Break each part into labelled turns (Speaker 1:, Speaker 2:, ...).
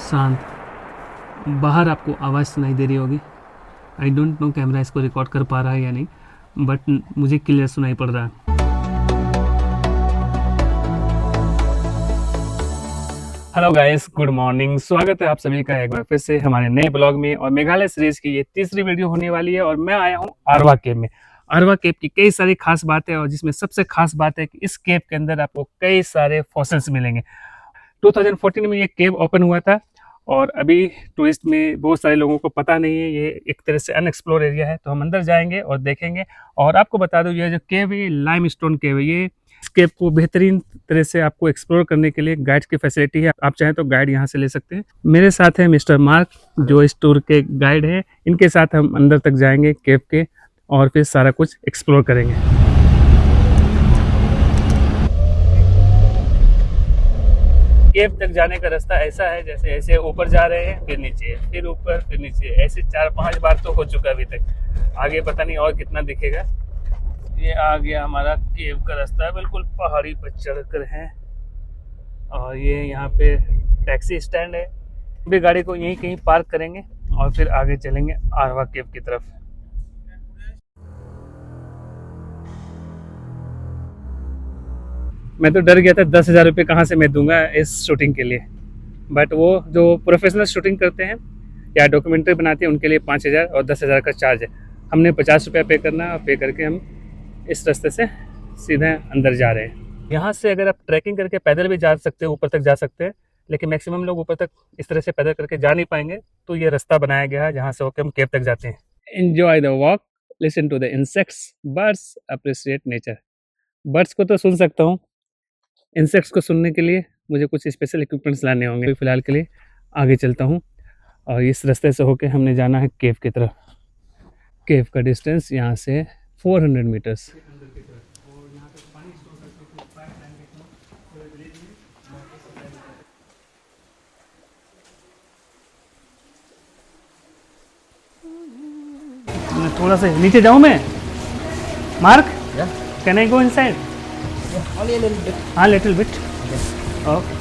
Speaker 1: शांत। बाहर आपको आवाज़ सुनाई दे रही होगी। आई डोंट नो कैमरा इसको रिकॉर्ड कर पा रहा है या नहीं, बट मुझे क्लियर सुनाई पड़ रहा है। Hello guys, good morning. स्वागत है आप सभी का एक बार फिर से हमारे नए ब्लॉग में। और मेघालय सीरीज की ये तीसरी वीडियो होने वाली है और मैं आया हूँ आरवा केव में। आरवा केव की कई सारी खास बातें और जिसमें सबसे खास बात है कि इस केव के अंदर आपको कई सारे फॉसिल्स मिलेंगे। 2014 में ये केव ओपन हुआ था और अभी टूरिस्ट में बहुत सारे लोगों को पता नहीं है। ये एक तरह से अनएक्सप्लोर एरिया है, तो हम अंदर जाएंगे और देखेंगे। और आपको बता दूं, ये जो केव है लाइम स्टोन केव है। ये इस केव को बेहतरीन तरह से आपको एक्सप्लोर करने के लिए गाइड की फैसिलिटी है। आप चाहें तो गाइड यहाँ से ले सकते हैं। मेरे साथ है मिस्टर मार्क, जो इस टूर के गाइड हैं। इनके साथ हम अंदर तक जाएंगे केव के और फिर सारा कुछ एक्सप्लोर करेंगे। केव तक जाने का रास्ता ऐसा है, जैसे ऐसे ऊपर जा रहे हैं, फिर नीचे, फिर ऊपर, फिर नीचे, ऐसे 4-5 बार तो हो चुका अभी तक। आगे पता नहीं और कितना दिखेगा। ये आ गया हमारा केव का रास्ता, बिल्कुल पहाड़ी पर चढ़कर है। और ये यहाँ पे टैक्सी स्टैंड है। अभी गाड़ी को यहीं कहीं पार्क करेंगे और फिर आगे चलेंगे आरवा केव की तरफ। मैं तो डर गया था 10,000 रुपये कहाँ से मैं दूंगा इस शूटिंग के लिए। बट वो जो प्रोफेशनल शूटिंग करते हैं या डॉक्यूमेंट्री बनाते हैं उनके लिए 5,000 और 10,000 का चार्ज है। हमने 50 रुपया पे करना है और पे करके हम इस रास्ते से सीधे अंदर जा रहे हैं। यहाँ से अगर आप ट्रैकिंग करके पैदल भी जा सकते हैं, ऊपर तक जा सकते हैं, लेकिन मैक्सिमम लोग ऊपर तक इस तरह से पैदल करके जा नहीं पाएंगे। तो ये रास्ता बनाया गया है जहाँ से होकर हम केव तक जाते हैं। Enjoy the walk, listen to the insects, birds, appreciate nature. Birds को तो सुन सकता हूँ, इंसेक्ट्स को सुनने के लिए मुझे कुछ स्पेशल इक्विपमेंट्स लाने होंगे। फिलहाल के लिए आगे चलता हूँ और इस रास्ते से होके हमने जाना है केव की तरफ। केव का डिस्टेंस यहाँ से 400 मीटर्स। थोड़ा सा नीचे जाऊँ मैं, mark? Can I go inside?
Speaker 2: Only a little bit.
Speaker 1: हाँ, लिटिल बिट। ओके।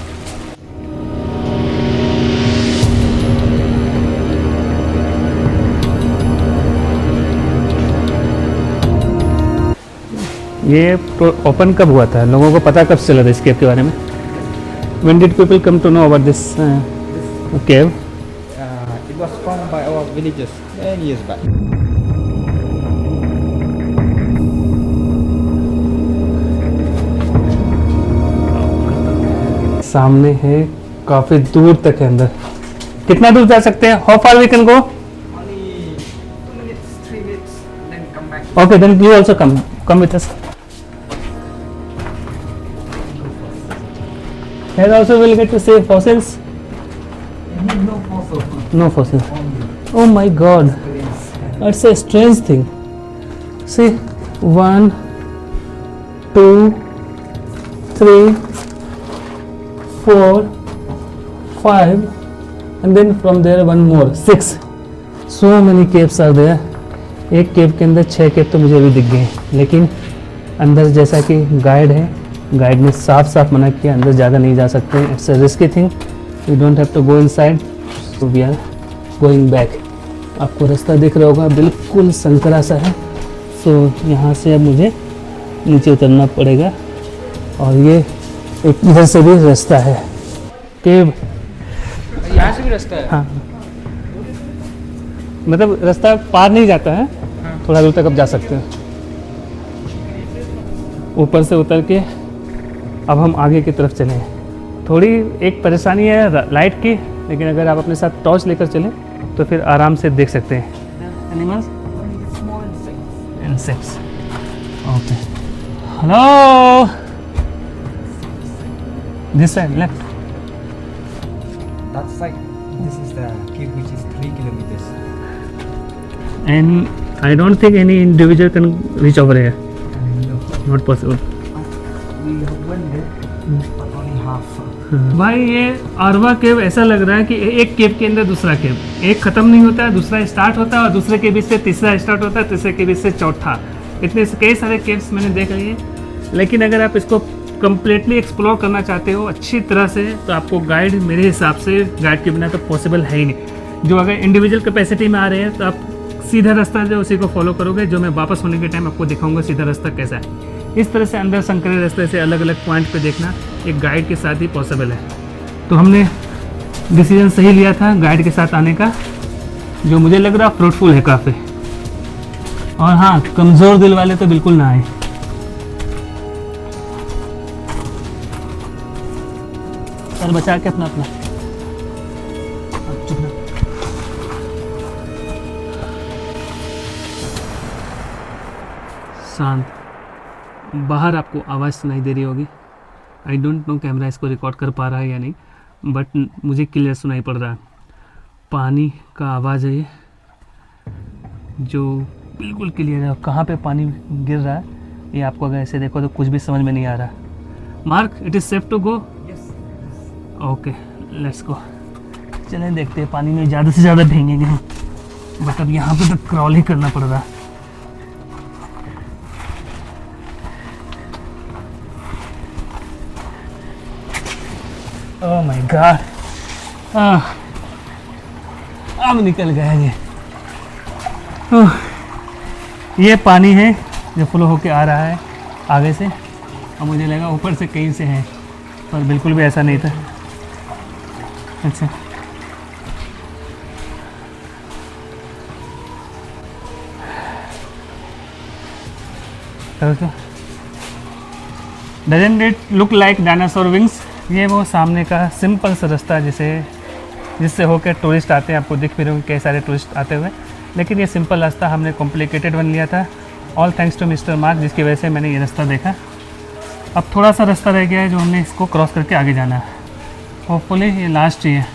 Speaker 1: ये ओपन कब हुआ था? लोगों को पता कब चला था इस केव के बारे में? When did people come to know about this cave?
Speaker 2: It was found by our villagers many years back.
Speaker 1: सामने है, काफी दूर तक है अंदर। कितना दूर जा सकते हैं? How far we can go?
Speaker 2: Only 2 minutes, 3 minutes, then come back.
Speaker 1: Okay, then you also come with us. Here also we'll get to see fossils.
Speaker 2: No fossil.
Speaker 1: No fossil.
Speaker 2: Only
Speaker 1: Oh my God,
Speaker 2: experience.
Speaker 1: that's a strange thing. See, 1, 2, 3, 4, 5, and then from there one more, 6. So many caves are there. एक केव के अंदर 6 केव तो मुझे अभी दिख गए, लेकिन अंदर जैसा कि गाइड है, गाइड ने साफ साफ मना किया अंदर ज़्यादा नहीं जा सकते। It's a risky thing, we don't have to go inside, so we are going back. आपको रास्ता दिख रहा होगा, बिल्कुल संकरा सा है। सो यहाँ से अब मुझे नीचे उतरना पड़ेगा और ये एक इधर से भी रास्ता है केव।
Speaker 2: यहाँ से भी रास्ता है?
Speaker 1: हाँ, मतलब रास्ता पार नहीं जाता है, थोड़ा दूर तक आप जा सकते हैं। ऊपर से उतर के अब हम आगे की तरफ चलें। थोड़ी एक परेशानी है लाइट की, लेकिन अगर आप अपने साथ टॉर्च लेकर चलें तो फिर आराम से देख सकते हैं। Animals,
Speaker 2: Small insects.
Speaker 1: Insects. Okay, hello, this side left.
Speaker 2: That side. This is the cave which is 3 kilometers.
Speaker 1: And I don't think any individual can reach over here.
Speaker 2: No.
Speaker 1: Not possible.
Speaker 2: We have went there, but only half.
Speaker 1: भाई ये आरवा केव ऐसा लग रहा है कि एक केव के अंदर दूसरा केव, एक खत्म नहीं होता है, दूसरा स्टार्ट होता है और दूसरे के बीच से तीसरा स्टार्ट होता है, तीसरे के बीच से चौथा। इतने कई सारे केव्स मैंने देख लिए हैं, लेकिन अगर आप इसको कंप्लीटली एक्सप्लोर करना चाहते हो अच्छी तरह से, तो आपको गाइड मेरे हिसाब से गाइड के बिना तो पॉसिबल है ही नहीं। जो अगर इंडिविजुअल कैपेसिटी में आ रहे हैं तो आप सीधा रास्ता जो उसी को फॉलो करोगे, जो मैं वापस होने के टाइम आपको दिखाऊंगा सीधा रास्ता कैसा है। इस तरह से अंदर संकरे रास्ते से अलग अलग पॉइंट पे देखना एक गाइड के साथ ही पॉसिबल है। तो हमने डिसीजन सही लिया था गाइड के साथ आने का, जो मुझे लग रहा फ्रूटफुल है काफ़ी। और हाँ, कमज़ोर दिल वाले तो बिल्कुल ना आए। सर बचा के अपना अपना चुप रहो। शांत। बाहर आपको आवाज़ सुनाई दे रही होगी। आई डोंट नो कैमरा इसको रिकॉर्ड कर पा रहा है या नहीं, बट मुझे क्लियर सुनाई पड़ रहा है। पानी का आवाज़ है ये, जो बिल्कुल क्लियर है। और कहाँ पे पानी गिर रहा है ये आपको अगर ऐसे देखो तो कुछ भी समझ में नहीं आ रहा। Mark, it is safe to go? Okay, let's go. चलें देखते हैं। पानी में ज़्यादा से ज़्यादा भीगेंगे हम, बट अब यहाँ पे तो क्रॉल ही करना पड़ रहा है। ओह माय गॉड, अब निकल गया ये। ये पानी है जो फ्लो होके आ रहा है आगे से, और मुझे लगा ऊपर से कहीं से है, पर बिल्कुल भी ऐसा नहीं था। अच्छा, doesn't it look like dinosaur wings? ये वो सामने का सिंपल सा रास्ता जिससे होकर टूरिस्ट आते हैं। आपको दिख भी रहे होंगे कई सारे टूरिस्ट आते हुए, लेकिन ये सिंपल रास्ता हमने कॉम्प्लिकेटेड वन लिया था। All thanks to mister Mark, जिसकी वजह से मैंने ये रास्ता देखा। अब थोड़ा सा रास्ता रह गया है जो हमने इसको क्रॉस करके आगे जाना है। होपफुली ये लास्ट ही है।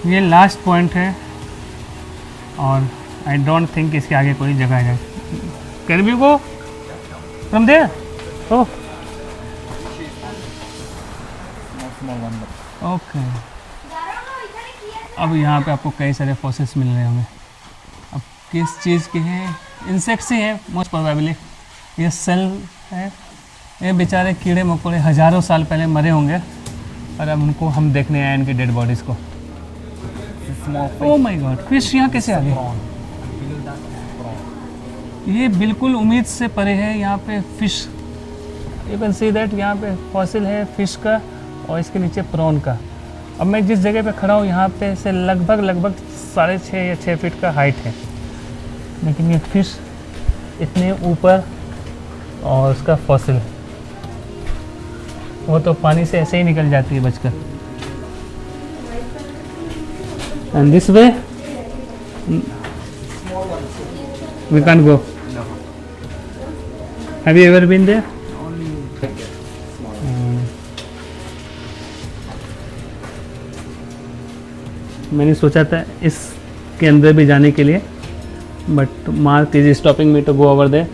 Speaker 1: ये लास्ट पॉइंट है और आई डोंट थिंक इसके आगे कोई जगह है। Can we go from there? Oh okay. अब यहाँ पे आपको कई सारे फॉसिल्स मिल रहे होंगे। अब किस चीज़ के हैं? इंसेक्ट्स ही हैं मोस्ट प्रोबेबली। ये सेल है। ये बेचारे कीड़े मकोड़े हज़ारों साल पहले मरे होंगे और अब उनको हम देखने आए इनके डेड बॉडीज़ को। ओह माय गॉड, फिश यहाँ कैसे आ गए? ये बिल्कुल उम्मीद से परे है। यहाँ पे fish, you can see that, यहाँ पे फॉसिल है फिश का और इसके नीचे प्रॉन का। अब मैं जिस जगह पे खड़ा हूँ यहाँ पे से लगभग 6.5 या 6 फीट का हाइट है, लेकिन ये फिश इतने ऊपर और उसका फॉसिल, वो तो पानी से ऐसे ही निकल जाती है बचकर। And this way we can't go.
Speaker 2: No.
Speaker 1: Have you ever been there?
Speaker 2: Only small.
Speaker 1: मैंने सोचा था इसके अंदर भी जाने के लिए, but Mark is stopping me to go over there,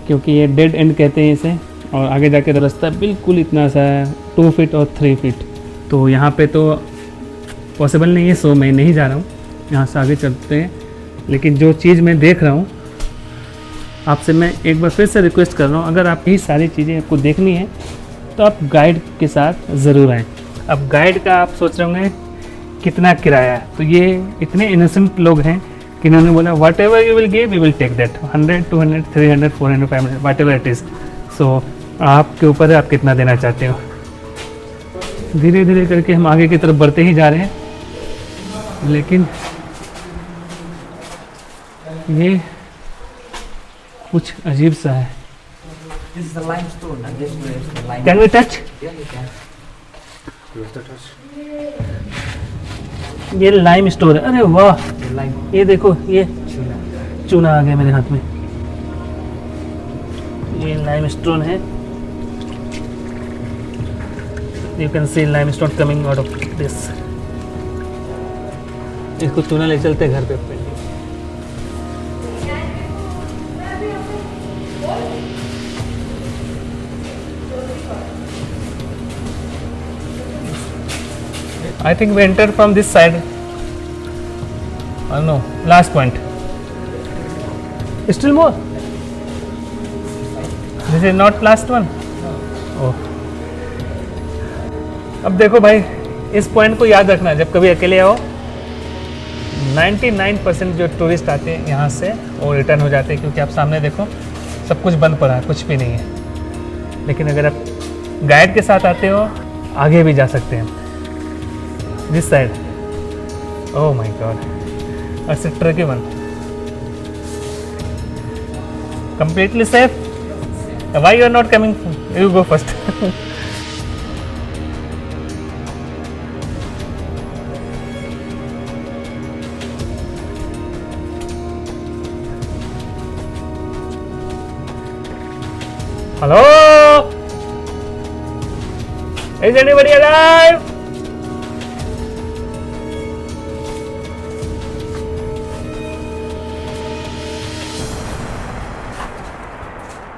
Speaker 1: क्योंकि ये डेड एंड कहते हैं इसे, और आगे जाके रास्ता बिल्कुल इतना सा 2 फीट और 3 फीट, तो यहाँ पे तो पॉसिबल नहीं है। सो मैं नहीं जा रहा हूँ, यहाँ से आगे चलते हैं। लेकिन जो चीज़ मैं देख रहा हूँ, आपसे मैं एक बार फिर से रिक्वेस्ट कर रहा हूँ, अगर आप यही सारी चीज़ें आपको देखनी है तो आप गाइड के साथ ज़रूर आएँ। अब गाइड का आप सोच रहे होंगे कितना किराया है, तो ये इतने इनोसेंट लोग हैं कि इन्होंने बोला whatever you will give we will take that, 100, 200, 300, 400, 500, whatever it is. So आपके ऊपर है आप कितना देना चाहते हो। धीरे धीरे करके हम आगे की तरफ बढ़ते ही जा रहे हैं, लेकिन ये कुछ अजीब सा है।
Speaker 2: This is the limestone, and this way is the limestone.
Speaker 1: Can we touch?
Speaker 2: Yeah, you can. You have to touch.
Speaker 1: ये लाइम स्टोन है। अरे वाह,
Speaker 2: The lime.
Speaker 1: ये देखो, ये
Speaker 2: Chuna.
Speaker 1: चूना आ गया मेरे हाथ में। ये लाइम स्टोन है। You can see lime stone coming out of this. इसको चूना ले चलते घर पे। I think we entered from this side. No, last point. Still more. This is not last one. Oh. अब देखो भाई, इस पॉइंट को याद रखना जब कभी अकेले आओ। 99% जो टूरिस्ट आते हैं यहाँ से वो रिटर्न हो जाते हैं, क्योंकि आप सामने देखो सब कुछ बंद पड़ा है, कुछ भी नहीं है। लेकिन अगर आप गाइड के साथ आते हो आगे भी जा सकते हैं। This side, oh my God, it's a tricky one. Completely safe. Why you are not coming? You go first. Hello? Is anybody alive?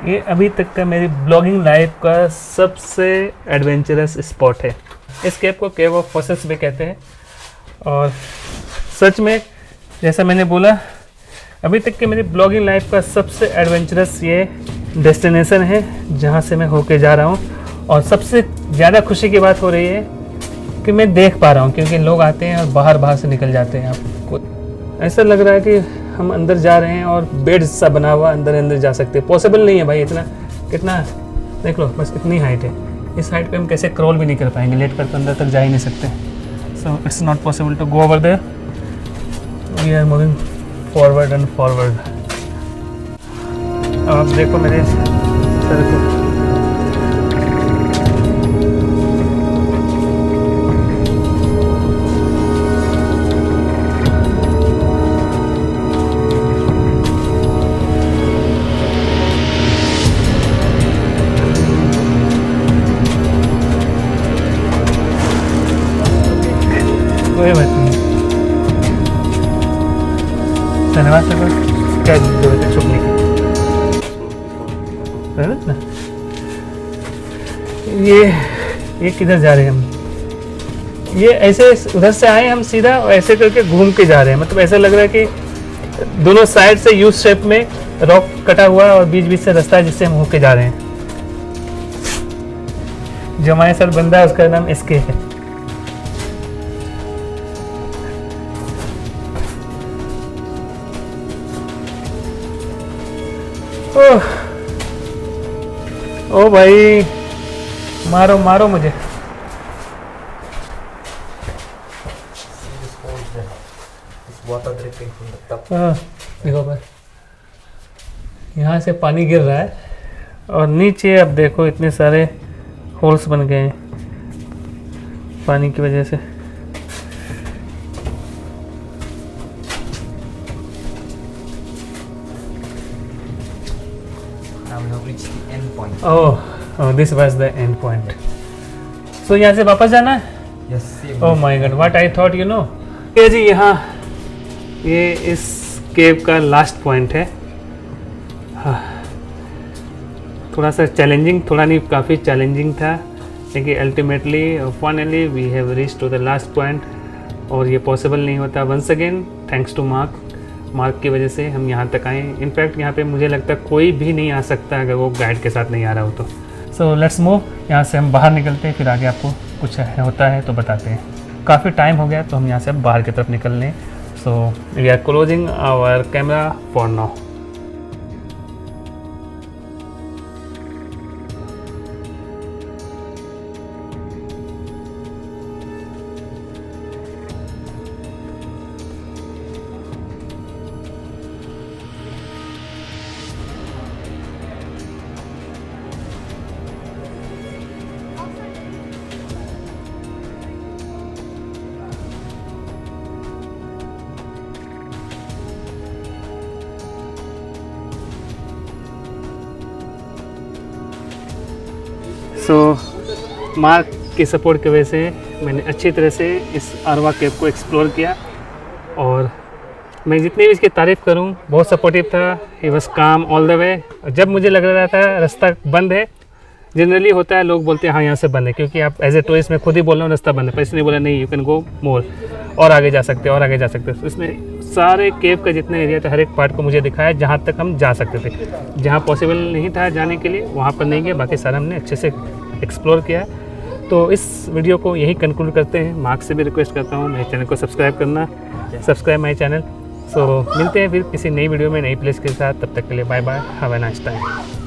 Speaker 1: ये अभी तक का मेरी ब्लॉगिंग लाइफ का सबसे एडवेंचरस स्पॉट है। इस केव को केव ऑफ फोसेस भी कहते हैं। और सच में जैसा मैंने बोला, अभी तक के मेरी ब्लॉगिंग लाइफ का सबसे एडवेंचरस ये डेस्टिनेशन है जहाँ से मैं होके जा रहा हूँ। और सबसे ज़्यादा खुशी की बात हो रही है कि मैं देख पा रहा हूँ, क्योंकि लोग आते हैं और बाहर से निकल जाते हैं। आपको ऐसा लग रहा है कि हम अंदर जा रहे हैं और बेड सा बना हुआ अंदर जा सकते हैं। पॉसिबल नहीं है भाई, इतना कितना देख लो, बस इतनी हाइट है। इस हाइट पे हम कैसे क्रॉल भी नहीं कर पाएंगे, लेट कर तो अंदर तक जा ही नहीं सकते। So it's not possible to go over there. We are moving forward and forward. आप देखो मेरे सर को, कोई बात नहीं। धन्यवाद सर, क्या जरूरत है छुपने की? ना ये किधर जा रहे हैं हम? ये ऐसे उधर से आए हम सीधा, और ऐसे करके घूम के जा रहे हैं। मतलब ऐसा लग रहा है कि दोनों साइड से यू शेप में रॉक कटा हुआ है और बीच बीच से रास्ता है जिससे हम होके जा रहे हैं। जो हमारे साथ बंदा है उसका नाम एसके है। ओ भाई, मारो मारो मुझे। देखो भाई, यहाँ से पानी गिर रहा है और नीचे अब देखो इतने सारे होल्स बन गए हैं पानी की वजह से। Oh, this was the end point. So यहाँ से वापस जाना है?
Speaker 2: Yes.
Speaker 1: Oh my god, what I thought, you know. ये जी यहाँ, ये इस केव का लास्ट पॉइंट है। हाँ, थोड़ा सा चैलेंजिंग, थोड़ा नहीं काफ़ी चैलेंजिंग था, लेकिन ultimately finally we have reach to the last point. और ये पॉसिबल नहीं होता। Once again thanks to Mark की वजह से हम यहाँ तक आए। इनफैक्ट यहाँ पे मुझे लगता है कोई भी नहीं आ सकता अगर वो गाइड के साथ नहीं आ रहा हो तो। सो लेट्स मूव, यहाँ से हम बाहर निकलते हैं, फिर आगे आपको कुछ होता है तो बताते हैं। काफ़ी टाइम हो गया तो हम यहाँ से अब बाहर की तरफ निकल लें। So we are closing our camera for now. So Mark की सपोर्ट की वजह से मैंने अच्छी तरह से इस अरवा केव को एक्सप्लोर किया। और मैं जितनी भी इसकी तारीफ़ करूं, बहुत सपोर्टिव था। ही वॉज काम ऑल द वे। जब मुझे लग रहा था रास्ता बंद है, जनरली होता है, लोग बोलते हैं हाँ यहाँ से बंद है, क्योंकि आप एज ए टूरिस्ट में खुद ही बोल रहा हूँ रास्ता बंद है, पर इसने बोला नहीं, यू कैन गो मोर, और आगे जा सकते हो और आगे जा सकते हो। तो इसने सारे केव का जितने एरिया था हर एक पार्ट को मुझे दिखाया जहाँ तक हम जा सकते थे। जहाँ पॉसिबल नहीं था जाने के लिए वहाँ पर नहीं गए, बाकी सारा हमने अच्छे से एक्सप्लोर किया है। तो इस वीडियो को यही कंक्लूड करते हैं। मार्क से भी रिक्वेस्ट करता हूँ मेरे चैनल को सब्सक्राइब करना, सब्सक्राइब माई चैनल। सो मिलते हैं फिर किसी नई वीडियो में नई प्लेस के साथ, तब तक के लिए bye bye, have a nice time.